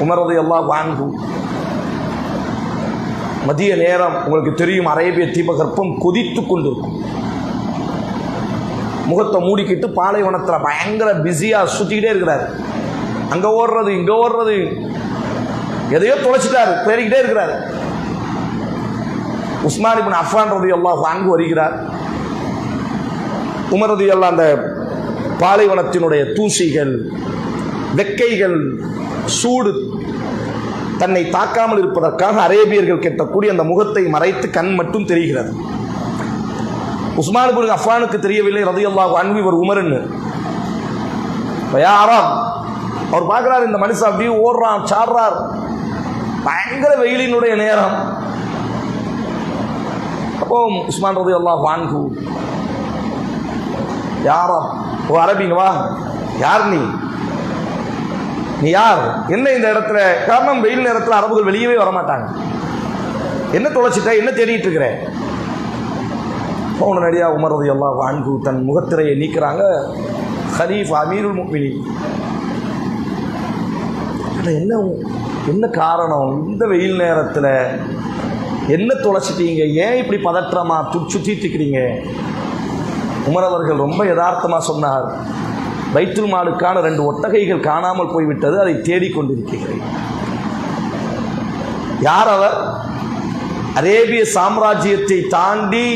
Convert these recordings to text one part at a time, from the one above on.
Umar ரலியல்லாஹு அன்ஹு மதிய நேரம், உங்களுக்கு தெரியும், அரேபிய தீபகற்பம் கொதித்து கொண்டிருக்கும். முகத்தை மூடிக்கிட்டு பாலைவனத்தில் பயங்கர பிஸியாக சுற்றிக்கிட்டே இருக்கிறார். அங்கே ஓடுறது, இங்கே ஓடுறது, எதையோ தொலைச்சிட்டாரு, தேடிக்கிட்டே இருக்கிறார். உஸ்மான் இப்னு அஃபான் ரலியல்லாஹு அன்ஹு வருகிறார். உமர் ரலியல்லாஹு அந்த பாலைவனத்தினுடைய தூசிகள், வெக்கைகள், சூடு தன்னை தாக்காமல் இருப்பதற்காக அரேபியர்கள் கெட்டக்கூடிய அந்த முகத்தை மறைத்து கண் மட்டும் தெரிகிறது. உஸ்மான் இப்னு அஃபானுக்கு தெரியவில்லை ரலியல்லாஹு அன்ஹு இவர் உமர்ன்னு. அவர் பார்க்கிறார், இந்த மனுஷன் அப்படியே ஓடுறான், சாடுறார், பயங்கர வெயிலினுடைய நேரம். அப்போ உஸ்மான் ரலியல்லாஹு அன்ஹு, யாரா, ஓ அரபிங்க, வா, யார் நீ யார், என்ன இந்த இடத்துல? காரணம், வெயில் நேரத்தில் அரபுகள் வெளியவே வரமாட்டாங்க. என்ன தொலைச்சிட்ட, என்ன தேடிட்டு இருக்கிற? உடனடியாக உமர் ரலியல்லாஹு அன்ஹு தன் முகத்திரையை நீக்கிறாங்க. ஹலீஃபா அமீருல் முஃமினீன், என்ன காரணம், இந்த வெயில் நேரத்தில் என்ன தொலைச்சிட்டீங்க, ஏன் இப்படி பதற்றமா சுத்திட்டு இருக்கிறீங்க? உமர் அவர்கள் ரொம்ப யதார்த்தமாக சொன்னார், பைத்துல் மாலுக்கான 2 ஒட்டகைகள் காணாமல் போய்விட்டது, அதை தேடிக்கொண்டிருக்கிறேன். யார் அவர்? அரேபிய சாம்ராஜ்யத்தை தாண்டி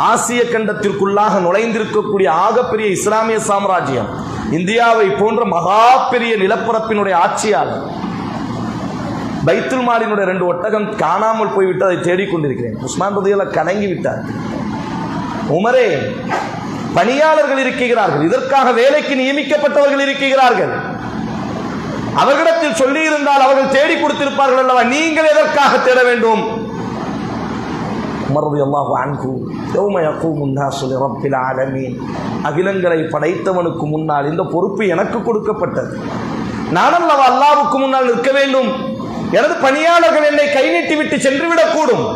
ஆசிய கண்டத்திற்குள்ளாக நுழைந்திருக்கக்கூடிய ஆகப்பெரிய இஸ்லாமிய சாம்ராஜ்யம், இந்தியாவை போன்ற மகா பெரிய நிலப்பரப்பினுடைய ஆட்சியாளர். பைத்துல் மாலினுடைய 2 ஒட்டகம் காணாமல் போய்விட்டு அதை தேடிக்கொண்டிருக்கிறேன். உஸ்மான் ரலியல்லாஹு கலங்கி விட்டார். உமரே, பணியாளர்கள் இருக்கிறார்கள், இதற்காக வேலைக்கு நியமிக்கப்பட்டவர்கள் இருக்கிறார்கள், அவர்களிடத்தில் சொல்லி இருந்தால் அவர்கள் தேடி கொடுத்திருப்பார்கள் அல்லவா, நீங்கள் எதற்காக தேட வேண்டும்? உமர் ரலியல்லாஹு அன்ஹு, யௌம யகூமுன் நாஸு லிரப்பில் ஆலமீன், அகிலங்களை படைத்தவனுக்கு முன்னால் இந்த பொறுப்பு எனக்கு கொடுக்கப்பட்டது. நான் அல்லவா அல்லாஹ்வுக்கு முன்னால் நிற்க வேண்டும். எனது பணியாளர்கள் என்னை கை நீட்டி விட்டு சென்று விடக்கூடும்.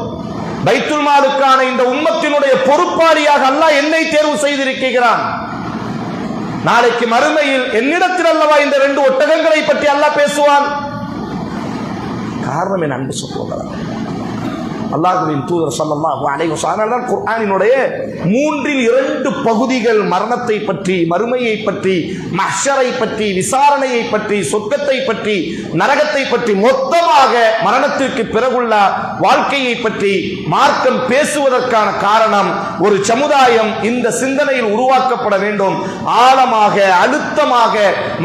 பைத்துல் மாலுக்கான இந்த உம்மத்தினுடைய பொறுப்பாளியாக அல்லாஹ் என்னை தேர்வு செய்திருக்கிறான். நாளைக்கு மறுமையில் என்னிடத்தில் அல்லவா இந்த 2 ஒட்டகங்களை பற்றி அல்லாஹ் பேசுவான். காரணம் என் அன்பு சகோதரர், அல்லாஹ்வின் தூதர் ஸல்லல்லாஹு அலைஹி வஸல்லம் குர்ஆனினுடைய 3/2 பகுதிகள் மரணத்தை பற்றி, மறுமையை பற்றி, மஹ்ஷரை பற்றி, விசாரணையை பற்றி, சொர்க்கத்தை பற்றி, நரகத்தை பற்றி, மொத்தமாக மரணத்திற்கு பிறகுள்ள வாழ்க்கையை பற்றி மார்க்கம் பேசுவதற்கான காரணம், ஒரு சமுதாயம் இந்த சிந்தனையில் உருவாக்கப்பட வேண்டும். ஆழமாக, அழுத்தமாக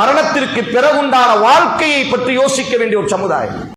மரணத்திற்கு பிறகுண்டான வாழ்க்கையை பற்றி யோசிக்க வேண்டிய ஒரு சமுதாயம்.